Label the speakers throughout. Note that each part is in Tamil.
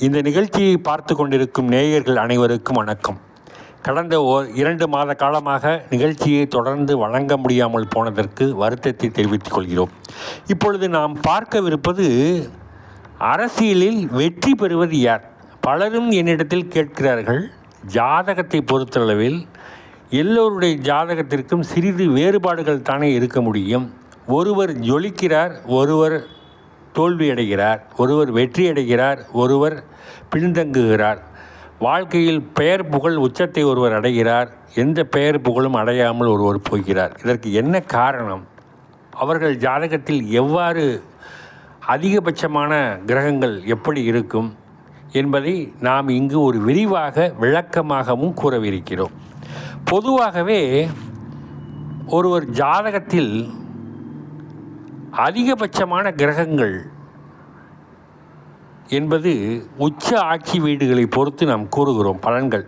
Speaker 1: இந்த நிகழ்ச்சியை பார்த்து கொண்டிருக்கும் நேயர்கள் அனைவருக்கும் வணக்கம். கடந்த 2 மாத காலமாக நிகழ்ச்சியை தொடர்ந்து வழங்க முடியாமல் போனதற்கு வருத்தத்தை தெரிவித்துக் கொள்கிறோம். இப்பொழுது நாம் பார்க்கவிருப்பது அரசியலில் வெற்றி பெறுவது யார்? பலரும் என்னிடத்தில் கேட்கிறார்கள். ஜாதகத்தை பொறுத்தளவில் எல்லோருடைய ஜாதகத்திற்கும் சிறிது வேறுபாடுகள் தானே இருக்க முடியும். ஒருவர் ஜொலிக்கிறார், ஒருவர் தோல்வியடைகிறார், ஒருவர் வெற்றியடைகிறார், ஒருவர் பின்தங்குகிறார். வாழ்க்கையில் பெயர் புகழ் உச்சத்தை ஒருவர் அடைகிறார், எந்த பெயர் புகழும் அடையாமல் ஒருவர் போகிறார். இதற்கு என்ன காரணம்? அவர்கள் ஜாதகத்தில் எவ்வாறு அதிகபட்சமான கிரகங்கள் எப்படி இருக்கும் என்பதை நாம் இங்கு ஒரு விரிவாக விளக்கமாகவும் கூறவிருக்கிறோம். பொதுவாகவே ஒருவர் ஜாதகத்தில் அதிகபட்சமான கிரகங்கள் என்பது உச்ச ஆட்சி வீடுகளை பொறுத்து நாம் கூறுகிறோம் பலன்கள்.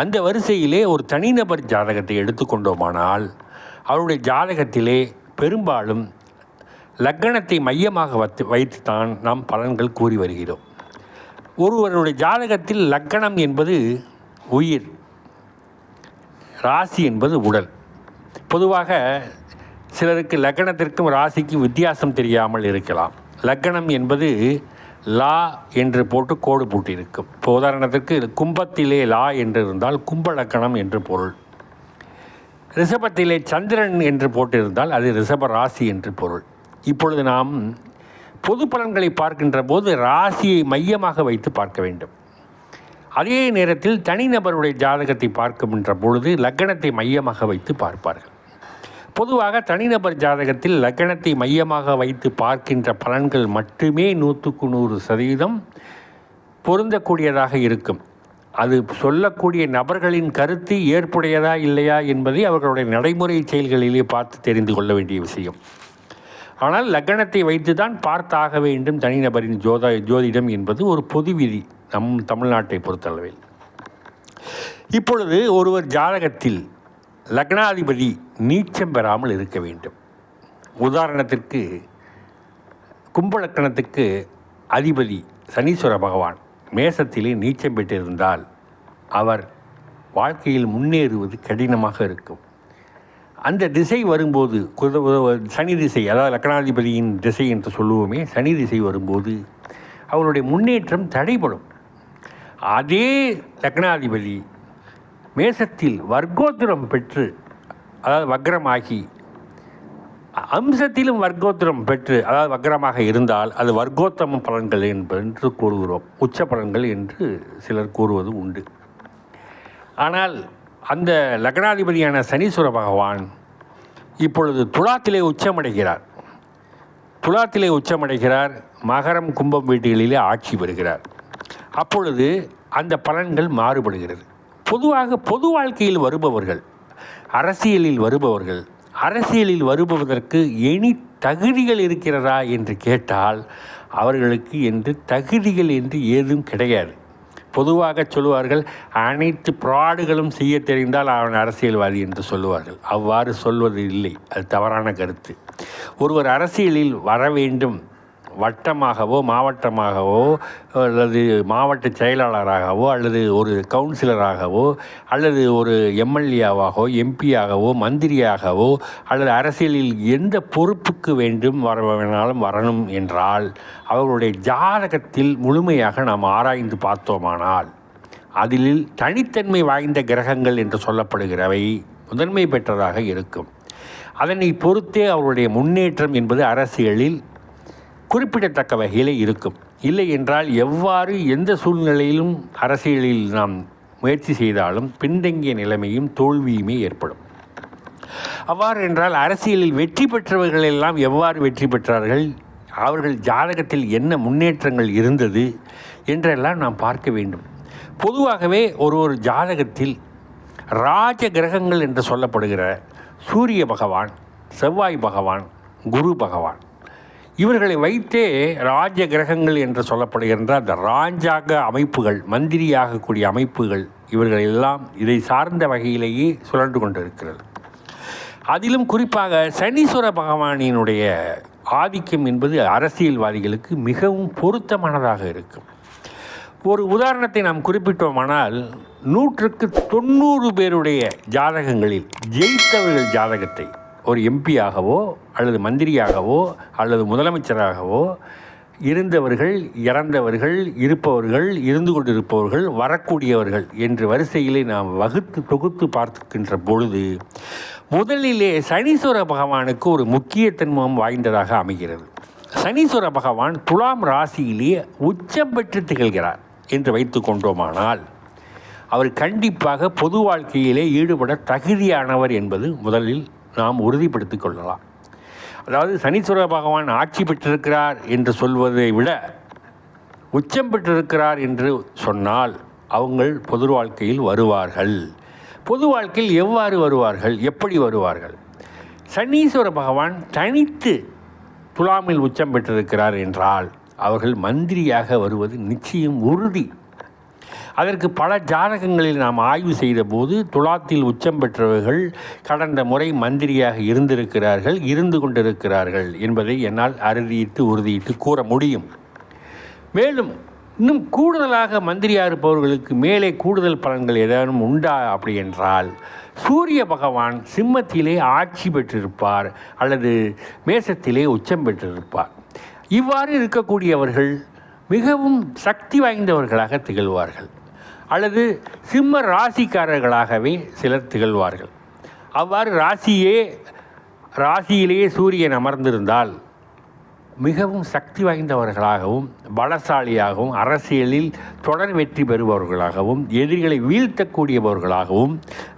Speaker 1: அந்த வரிசையிலே ஒரு தனிநபர் ஜாதகத்தை எடுத்துக்கொண்டோமானால் அவருடைய ஜாதகத்திலே பெரும்பாலும் லக்னத்தை மையமாக வைத்துத்தான் நாம் பலன்கள் கூறி வருகிறோம். ஒருவருடைய ஜாதகத்தில் லக்னம் என்பது உயிர், ராசி என்பது உடல். பொதுவாக சிலருக்கு லக்னத்திற்கும் ராசிக்கும் வித்தியாசம் தெரியாமல் இருக்கலாம். லக்னம் என்பது லா என்று போட்டு கோடு போட்டிருக்கும். இப்போ உதாரணத்திற்கு கும்பத்திலே லா என்று இருந்தால் கும்ப லக்னம் என்று பொருள். ரிஷபத்திலே சந்திரன் என்று போட்டிருந்தால் அது ரிஷப ராசி என்று பொருள். இப்பொழுது நாம் பொது பலன்களை பார்க்கின்ற போது ராசியை மையமாக வைத்து பார்க்க வேண்டும். அதே நேரத்தில் தனிநபருடைய ஜாதகத்தை பார்க்கின்ற பொழுது லக்னத்தை மையமாக வைத்து பார்ப்பார்கள். பொதுவாக தனிநபர் ஜாதகத்தில் லக்னத்தை மையமாக வைத்து பார்க்கின்ற பலன்கள் மட்டுமே 100% பொருந்தக்கூடியதாக இருக்கும். அது சொல்லக்கூடிய நபர்களின் கருத்து ஏற்புடையதா இல்லையா என்பதை அவர்களுடைய நடைமுறை செயல்களிலே பார்த்து தெரிந்து கொள்ள வேண்டிய விஷயம். ஆனால் லக்னத்தை வைத்து தான் பார்த்தாக வேண்டும் தனிநபரின் ஜோதிடம் என்பது ஒரு பொது விதி நம் தமிழ்நாட்டை பொறுத்தளவில். இப்பொழுது ஒருவர் ஜாதகத்தில் லக்னாதிபதி நீச்சம் பெறாமல் இருக்க வேண்டும். உதாரணத்திற்கு கும்ப லக்னத்துக்கு அதிபதி சனீஸ்வர பகவான் மேசத்திலே நீச்சம் பெற்றிருந்தால் அவர் வாழ்க்கையில் முன்னேறுவது கடினமாக இருக்கும். அந்த திசை வரும்போது சனி திசை, அதாவது லக்னாதிபதியின் திசை என்று சொல்லுவோமே, சனி திசை வரும்போது அவருடைய முன்னேற்றம் தடைபடும். அதே லக்னாதிபதி மேசத்தில் வர்க்கோத்திரம் பெற்று, அதாவது வக்ரமாகி, அம்சத்திலும் வர்க்கோத்திரம் பெற்று, அதாவது வக்ரமாக இருந்தால் அது வர்க்கோத்தம பலன்கள் என்று கூறுகிறோம். உச்ச பலன்கள் என்று சிலர் கூறுவது உண்டு. ஆனால் அந்த லக்னாதிபதியான சனீஸ்வர பகவான் இப்பொழுது துலாத்திலே உச்சமடைகிறார். மகரம் கும்பம் வீடுகளிலே ஆட்சி பெறுகிறார். அப்பொழுது அந்த பலன்கள் மாறுபடுகிறது. பொதுவாக பொது வாழ்க்கையில் வருபவர்கள், அரசியலில் வருபவதற்கு எனி தகுதிகள் இருக்கிறதா என்று கேட்டால் அவர்களுக்கு என்று தகுதிகள் என்று ஏதும் கிடையாது. பொதுவாக சொல்லுவார்கள், அனைத்து ப்ராடுகளும் செய்ய தெரிந்தால் அவன் அரசியல்வாதி என்று சொல்லுவார்கள். அவ்வாறு சொல்வது இல்லை, அது தவறான கருத்து. ஒருவர் அரசியலில் வர வேண்டும், வட்டமாகவோ மாவட்டமாகவோ அல்லது மாவட்ட செயலாளராகவோ அல்லது ஒரு கவுன்சிலராகவோ அல்லது ஒரு எம்எல்ஏவாகவோ எம்பியாகவோ மந்திரியாகவோ அல்லது அரசியலில் எந்த பொறுப்புக்கு வேணாலும் வரணும் என்றால் அவர்களுடைய ஜாதகத்தில் முழுமையாக நாம் ஆராய்ந்து பார்த்தோமானால் அதில் தனித்தன்மை வாய்ந்த கிரகங்கள் என்று சொல்லப்படுகிறவை முதன்மை பெற்றதாக இருக்கும். அதனை பொறுத்தே அவருடைய முன்னேற்றம் என்பது அரசியலில் குறிப்பிடத்தக்க வகையில் இருக்கும். இல்லை என்றால் எவ்வாறு எந்த சூழ்நிலையிலும் அரசியலில் நாம் முயற்சி செய்தாலும் பின்தங்கிய நிலைமையும் தோல்வியுமே ஏற்படும். அவ்வாறு என்றால் அரசியலில் வெற்றி பெற்றவர்கள் எல்லாம் எவ்வாறு வெற்றி பெற்றார்கள், அவர்கள் ஜாதகத்தில் என்ன முன்னேற்றங்கள் இருந்தது என்றெல்லாம் நாம் பார்க்க வேண்டும். பொதுவாகவே ஒரு ஜாதகத்தில் ராஜ கிரகங்கள் என்று சொல்லப்படுகிற சூரிய பகவான், செவ்வாய் பகவான், குரு பகவான், இவர்களை வைத்தே ராஜ கிரகங்கள் என்று சொல்லப்படுகின்ற அந்த ராஜாங்க அமைப்புகள், மந்திரியாகக்கூடிய அமைப்புகள், இவர்கள் எல்லாம் இதை சார்ந்த வகையிலேயே சுழன்று கொண்டிருக்கிறது. அதிலும் குறிப்பாக சனீஸ்வர பகவானினுடைய ஆதிக்கம் என்பது அரசியல்வாதிகளுக்கு மிகவும் பொருத்தமானதாக இருக்கும். ஒரு உதாரணத்தை நாம் குறிப்பிட்டோமானால் 100க்கு 90 பேருடைய ஜாதகங்களில் ஜெயித்தவர்கள் ஜாதகத்தை ஒரு எம்பியாகவோ அல்லது மந்திரியாகவோ அல்லது முதலமைச்சராகவோ இருந்தவர்கள், இறந்தவர்கள், இருப்பவர்கள், இருந்து கொண்டிருப்பவர்கள், வரக்கூடியவர்கள் என்று வரிசையிலே நாம் வகுத்து தொகுத்து பார்க்கின்ற பொழுது முதலிலே சனீஸ்வர பகவானுக்கு ஒரு முக்கியத்துவம் வாய்ந்ததாக அமைகிறது. சனீஸ்வர பகவான் துலாம் ராசியிலேயே உச்சம் பெற்று திகழ்கிறார் என்று வைத்து கொண்டோமானால் அவர் கண்டிப்பாக பொது வாழ்க்கையிலே ஈடுபட தகுதியானவர் என்பது முதலில் நாம் உறுதிப்படுத்திக் கொள்ளலாம். அதாவது சனீஸ்வர பகவான் ஆட்சி பெற்றிருக்கிறார் என்று சொல்வதை விட உச்சம் பெற்றிருக்கிறார் என்று சொன்னால் அவங்கள் பொது வாழ்க்கையில் வருவார்கள். பொது வாழ்க்கையில் எவ்வாறு வருவார்கள், எப்படி வருவார்கள்? சனீஸ்வர பகவான் தனித்து துலாமில் உச்சம் பெற்றிருக்கிறார் என்றால் அவர்கள் மந்திரியாக வருவது நிச்சயம் உறுதி. அதற்கு பல ஜாதகங்களில் நாம் ஆய்வு செய்த போது துலாத்தில் உச்சம் பெற்றவர்கள் கடந்த முறை மந்திரியாக இருந்திருக்கிறார்கள், இருந்து கொண்டிருக்கிறார்கள் என்பதை என்னால் உறுதியிட்டு கூற முடியும். மேலும் இன்னும் கூடுதலாக மந்திரியாக இருப்பவர்களுக்கு மேலே கூடுதல் பலன்கள் ஏதேனும் உண்டா அப்படி என்றால் சூரிய பகவான் சிம்மத்திலே ஆட்சி பெற்றிருப்பார் அல்லது மேசத்திலே உச்சம் பெற்றிருப்பார். இவ்வாறு இருக்கக்கூடியவர்கள் மிகவும் சக்தி வாய்ந்தவர்களாக திகழ்வார்கள் அல்லது சிம்ம ராசிக்காரர்களாகவே சிலர் திகழ்வார்கள். அவ்வாறு ராசியிலேயே சூரியன் அமர்ந்திருந்தால் மிகவும் சக்தி வாய்ந்தவர்களாகவும் பலசாலியாகவும் அரசியலில் தொடர் வெற்றி பெறுபவர்களாகவும் எதிரிகளை வீழ்த்தக்கூடியவர்களாகவும்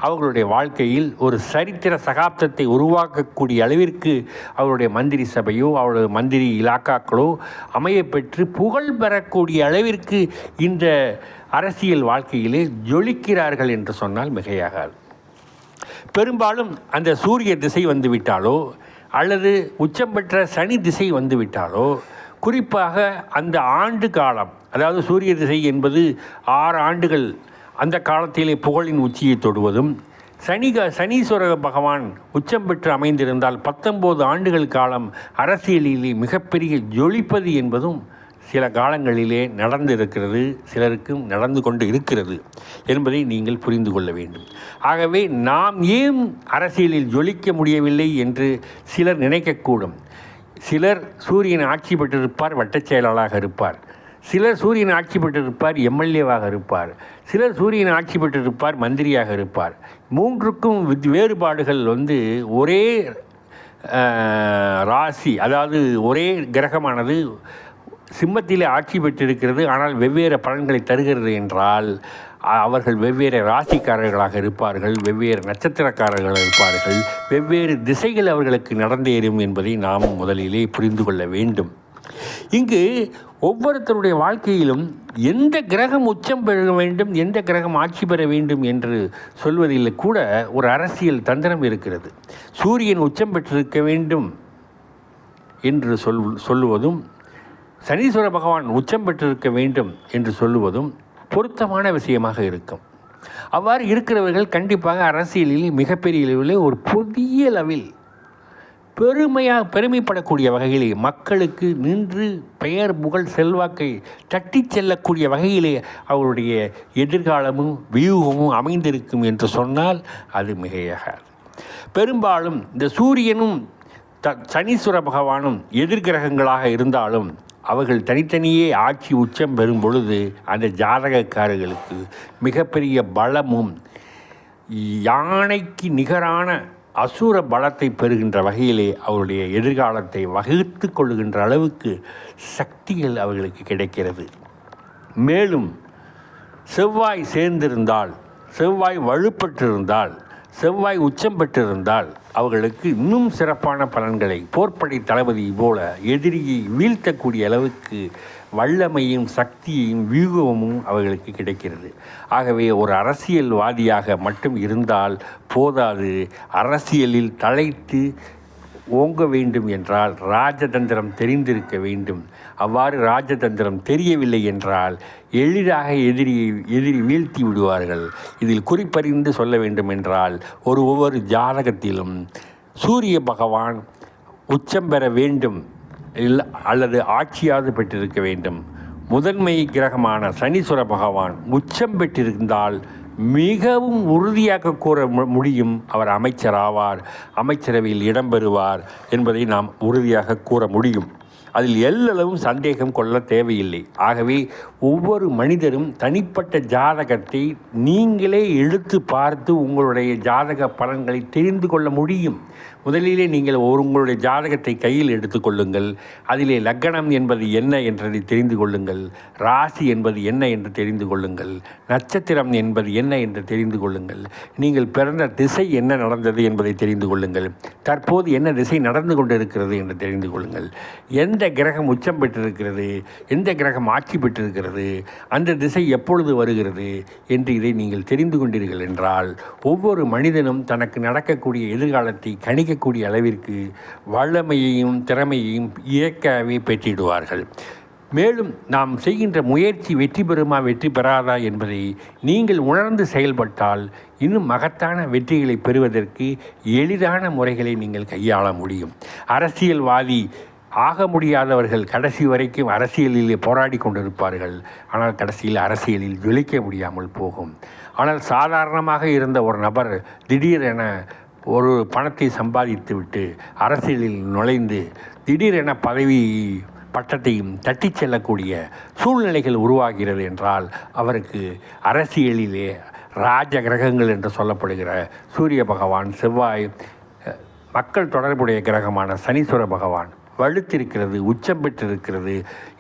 Speaker 1: அவர்களுடைய வாழ்க்கையில் ஒரு சரித்திர சகாப்தத்தை உருவாக்கக்கூடிய அளவிற்கு அவருடைய மந்திரி சபையோ அவருடைய மந்திரி இலாக்காக்களோ அமையப்பெற்று புகழ் பெறக்கூடிய அளவிற்கு இந்த அரசியல் வாழ்க்கையிலே ஜொலிக்கிறார்கள் என்று சொன்னால் மிகையாகாது. பெரும்பாலும் அந்த சூரிய திசை வந்துவிட்டாலோ அல்லது உச்சம் பெற்ற சனி திசை வந்துவிட்டாலோ குறிப்பாக அந்த ஆண்டு காலம், அதாவது சூரிய திசை என்பது 6 ஆண்டுகள் அந்த காலத்திலே புகழின் உச்சியை தொடுவதும், சனீஸ்வர பகவான் உச்சம் பெற்று அமைந்திருந்தால் 19 ஆண்டுகள் காலம் அரசியலிலே மிகப்பெரிய ஜொலிப்பது என்பதும் சில காலங்களிலே நடந்திருக்கிறது, சிலருக்கும் நடந்து கொண்டு இருக்கிறது என்பதை நீங்கள் புரிந்து கொள்ள வேண்டும். ஆகவே நாம் ஏன் அரசியலில் ஜொலிக்க முடியவில்லை என்று சிலர் நினைக்கக்கூடும். சிலர் சூரியன் ஆட்சி பெற்றிருப்பார், வட்டச் செயலாளராக இருப்பார். சிலர் சூரியன் ஆட்சி பெற்றிருப்பார், எம்எல்ஏவாக இருப்பார். சிலர் சூரியன் ஆட்சி பெற்றிருப்பார், மந்திரியாக இருப்பார். மூன்றுக்கும் வேறுபாடுகள் ஒரே ராசி, அதாவது ஒரே கிரகமானது சிம்மத்திலே ஆட்சி பெற்றிருக்கிறது, ஆனால் வெவ்வேறு பலன்களை தருகிறது என்றால் அவர்கள் வெவ்வேறு ராசிக்காரர்களாக இருப்பார்கள், வெவ்வேறு நட்சத்திரக்காரர்களாக இருப்பார்கள், வெவ்வேறு திசைகள் அவர்களுக்கு நடந்தேறும் என்பதை நாம் முதலிலே புரிந்து கொள்ள வேண்டும். இங்கு ஒவ்வொருத்தருடைய வாழ்க்கையிலும் எந்த கிரகம் உச்சம் பெற வேண்டும், எந்த கிரகம் ஆட்சி பெற வேண்டும் என்று சொல்வதில் கூட ஒரு அரசியல் தந்திரம் இருக்கிறது. சூரியன் உச்சம் பெற்றிருக்க வேண்டும் என்று சொல்லுவதும், சனீஸ்வர பகவான் உச்சம் பெற்றிருக்க வேண்டும் என்று சொல்லுவதும் பொருத்தமான விஷயமாக இருக்கும். அவ்வாறு இருக்கிறவர்கள் கண்டிப்பாக அரசியலில் மிகப்பெரிய அளவில் ஒரு புதிய அளவில் பெருமைப்படக்கூடிய வகையிலே மக்களுக்கு நின்று பெயர் புகழ் செல்வாக்கை தட்டி செல்லக்கூடிய வகையிலே அவருடைய எதிர்காலமும் வியூகமும் அமைந்திருக்கும் என்று சொன்னால் அது மிகையாகாது. பெரும்பாலும் இந்த சூரியனும் சனீஸ்வர பகவானும் எதிர்கிரகங்களாக இருந்தாலும் அவர்கள் தனித்தனியே ஆட்சி உச்சம் பெறும் பொழுது அந்த ஜாதகக்காரர்களுக்கு மிகப்பெரிய பலமும் யானைக்கு நிகரான அசுர பலத்தை பெறுகின்ற வகையிலே அவருடைய எதிர்காலத்தை வகுத்து கொள்ளுகின்ற அளவுக்கு சக்திகள் அவர்களுக்கு கிடைக்கிறது. மேலும் செவ்வாய் சேர்ந்திருந்தால், செவ்வாய் வலுப்பட்டிருந்தால், செவ்வாய் உச்சம் பெற்றிருந்தால் அவர்களுக்கு இன்னும் சிறப்பான பலன்களை போர்ப்படை தளபதி போல எதிரியை வீழ்த்தக்கூடிய அளவுக்கு வல்லமையும் சக்தியையும் வியூகமும் அவர்களுக்கு கிடைக்கிறது. ஆகவே ஒரு அரசியல்வாதியாக மட்டும் இருந்தால் போதாது, அரசியலில் தலைத்து ஓங்க வேண்டும் என்றால் ராஜதந்திரம் தெரிந்திருக்க வேண்டும். அவ்வாறு ராஜதந்திரம் தெரியவில்லை என்றால் எளிதாக எதிரி வீழ்த்தி விடுவார்கள். இதில் குறிப்பறிந்து சொல்ல வேண்டும் என்றால் ஒவ்வொரு ஜாதகத்திலும் சூரிய பகவான் உச்சம் பெற வேண்டும் அல்லது ஆட்சியாவது பெற்றிருக்க வேண்டும். முதன்மை கிரகமான சனீஸ்வர பகவான் உச்சம் பெற்றிருந்தால் மிகவும் உறுதியாக கூற முடியும் அவர் அமைச்சராவார், அமைச்சரவையில் இடம்பெறுவார் என்பதை நாம் உறுதியாக கூற முடியும். அதில் எல்லளவும் சந்தேகம் கொள்ள தேவையில்லை. ஆகவே ஒவ்வொரு மனிதரும் தனிப்பட்ட ஜாதகத்தை நீங்களே எடுத்து பார்த்து உங்களுடைய ஜாதக பலன்களை தெரிந்து கொள்ள முடியும். முதலிலே நீங்கள் உங்களுடைய ஜாதகத்தை கையில் எடுத்துக்கொள்ளுங்கள். அதிலே லக்னம் என்பது என்ன என்றதை தெரிந்து கொள்ளுங்கள், ராசி என்பது என்ன என்று தெரிந்து கொள்ளுங்கள், நட்சத்திரம் என்பது என்ன என்று தெரிந்து கொள்ளுங்கள், நீங்கள் பிறந்த திசை என்ன நடந்தது என்பதை தெரிந்து கொள்ளுங்கள், தற்போது என்ன திசை நடந்து கொண்டிருக்கிறது என்று தெரிந்து கொள்ளுங்கள், எந்த கிரகம் உச்சம் பெற்றிருக்கிறது, எந்த கிரகம் ஆட்சி பெற்றிருக்கிறது, அந்த திசை எப்பொழுது வருகிறது என்று இதை நீங்கள் தெரிந்து கொண்டீர்கள் என்றால் ஒவ்வொரு மனிதனும் தனக்கு நடக்கக்கூடிய எதிர்காலத்தை கணிக்கக்கூடிய அளவிற்கு வல்லமையையும் திறமையையும் இயக்கவே பெற்றிடுவார்கள். மேலும் நாம் செய்கின்ற முயற்சி வெற்றி பெறுமா வெற்றி பெறாதா என்பதை நீங்கள் உணர்ந்து செயல்பட்டால் இன்னும் மகத்தான வெற்றிகளை பெறுவதற்கு எளிதான முறைகளை நீங்கள் கையாள முடியும். அரசியல்வாதி ஆக முடியாதவர்கள் கடைசி வரைக்கும் அரசியலிலே போராடி கொண்டிருப்பார்கள். ஆனால் கடைசியில் அரசியலில் ஜொலிக்க முடியாமல் போகும். ஆனால் சாதாரணமாக இருந்த ஒரு நபர் திடீரென ஒரு பணத்தை சம்பாதித்து விட்டு அரசியலில் நுழைந்து திடீரென பதவி பட்டத்தையும் தட்டி செல்லக்கூடிய சூழ்நிலைகள் உருவாகிறது என்றால் அவருக்கு அரசியலிலே ராஜ கிரகங்கள் என்று சொல்லப்படுகிற சூரிய பகவான், செவ்வாய், மக்கள் தொடர்புடைய கிரகமான சனீஸ்வர பகவான் வலுத்திருக்கிறது, உச்சம் பெற்றிருக்கிறது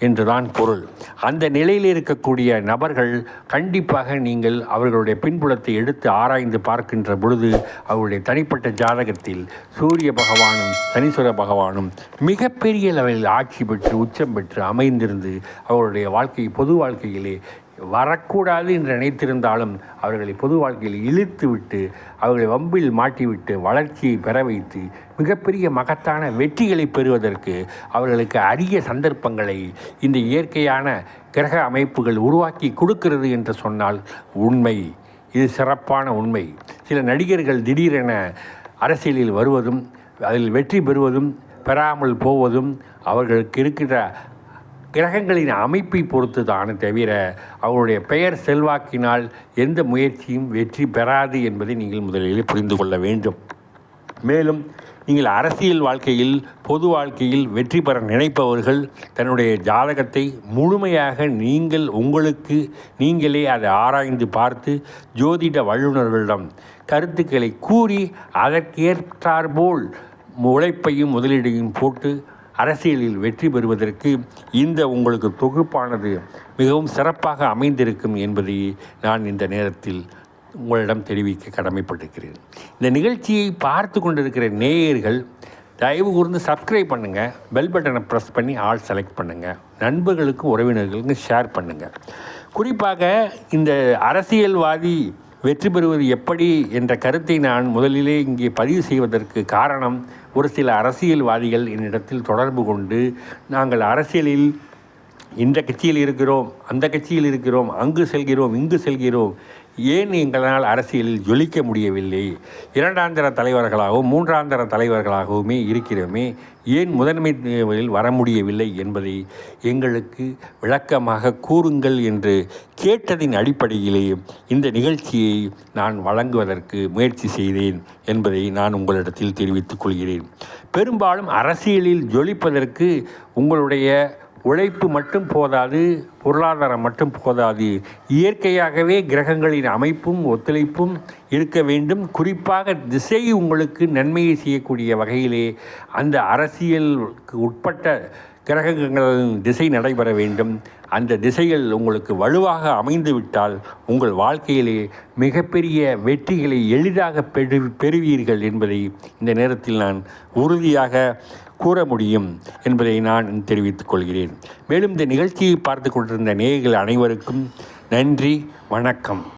Speaker 1: என்றுதான் பொருள். அந்த நிலையில் இருக்கக்கூடிய நபர்கள் கண்டிப்பாக நீங்கள் அவர்களுடைய பின்புலத்தை எடுத்து ஆராய்ந்து பார்க்கின்ற பொழுது அவருடைய தனிப்பட்ட ஜாதகத்தில் சூரிய பகவானும் சனீஸ்வர பகவானும் மிகப்பெரிய லெவலில் ஆட்சி பெற்று உச்சம் பெற்று அமைந்திருந்து அவருடைய பொது வாழ்க்கையிலே வரக்கூடாது என்று நினைத்திருந்தாலும் அவர்களை பொது வாழ்க்கையில் இழுத்து விட்டு அவர்களை வம்பில் மாட்டிவிட்டு வளர்ச்சியை பெற வைத்து மிகப்பெரிய மகத்தான வெற்றிகளை பெறுவதற்கு அவர்களுக்கு அரிய சந்தர்ப்பங்களை இந்த இயற்கையான கிரக அமைப்புகள் உருவாக்கி கொடுக்கிறது என்று சொன்னால் உண்மை. இது சிறப்பான உண்மை. சில நடிகர்கள் திடீரென அரசியலில் வருவதும் அதில் வெற்றி பெறுவதும் பெறாமல் போவதும் அவர்களுக்கு இருக்கிற கிரகங்களின் அமைப்பை பொறுத்து தானே தவிர அவருடைய பெயர் செல்வாக்கினால் எந்த முயற்சியும் வெற்றி பெறாது என்பதை நீங்கள் முதலில் புரிந்து கொள்ள வேண்டும். மேலும் நீங்கள் அரசியல் வாழ்க்கையில் பொது வாழ்க்கையில் வெற்றி பெற நினைப்பவர்கள் தன்னுடைய ஜாதகத்தை முழுமையாக உங்களுக்கு நீங்களே அதை ஆராய்ந்து பார்த்து ஜோதிட வல்லுநர்களிடம் கருத்துக்களை கூறி அதற்கேற்றாற்போல் உழைப்பையும் முதலீடையும் போட்டு அரசியலில் வெற்றி பெறுவதற்கு இந்த உங்களுக்கு தொகுப்பானது மிகவும் சிறப்பாக அமைந்திருக்கும் என்பதை நான் இந்த நேரத்தில் உங்களிடம் தெரிவிக்க கடமைப்பட்டிருக்கிறேன். இந்த நிகழ்ச்சியை பார்த்து கொண்டிருக்கிற நேயர்கள் தயவு கூர்ந்து சப்ஸ்கிரைப் பண்ணுங்கள், பெல் பட்டனை ப்ரெஸ் பண்ணி ஆல் செலக்ட் பண்ணுங்கள், நண்பர்களுக்கும் உறவினர்களுக்கும் ஷேர் பண்ணுங்கள். குறிப்பாக இந்த அரசியல்வாதி வெற்றி பெறுவது எப்படி என்ற கருத்தை நான் முதலிலே இங்கே பதிவு செய்வதற்கு காரணம், ஒரு சில அரசியல்வாதிகள் என்னிடத்தில் தொடர்பு கொண்டு நாங்கள் அரசியலில் இந்த கட்சியில் இருக்கிறோம், அந்த கட்சியில் இருக்கிறோம், அங்கு செல்கிறோம், இங்கு செல்கிறோம், ஏன் எங்களால் அரசியலில் ஜொலிக்க முடியவில்லை, இரண்டாந்தர தலைவர்களாகவும் மூன்றாந்தர தலைவர்களாகவுமே இருக்கிறோமே, ஏன் முதன்மையில் வர முடியவில்லை என்பதை எங்களுக்கு விளக்கமாக கூறுங்கள் என்று கேட்டதின் அடிப்படையிலே இந்த நிகழ்ச்சியை நான் வழங்குவதற்கு முயற்சி செய்தேன் என்பதை நான் உங்களிடத்தில் தெரிவித்துக் கொள்கிறேன். பெரும்பாலும் அரசியலில் ஜொலிப்பதற்கு உங்களுடைய உழைப்பு மட்டும் போதாது, பொருளாதாரம் மட்டும் போதாது, இயற்கையாகவே கிரகங்களின் அமைப்பும் ஒத்துழைப்பும் இருக்க வேண்டும். குறிப்பாக திசை உங்களுக்கு நன்மையை செய்யக்கூடிய வகையிலே அந்த அரசியலுக்கு உட்பட்ட கிரகங்களின் திசை நடைபெற வேண்டும். அந்த திசைகள் உங்களுக்கு வலுவாக அமைந்துவிட்டால் உங்கள் வாழ்க்கையிலே மிகப்பெரிய வெற்றிகளை எளிதாக பெறுவீர்கள் என்பதை இந்த நேரத்தில் நான் உறுதியாக கூற முடியும் என்பதை நான் தெரிவித்துக் கொள்கிறேன். மேலும் இந்த நிகழ்ச்சியை பார்த்து கொண்டிருந்த நேயர்கள் அனைவருக்கும் நன்றி, வணக்கம்.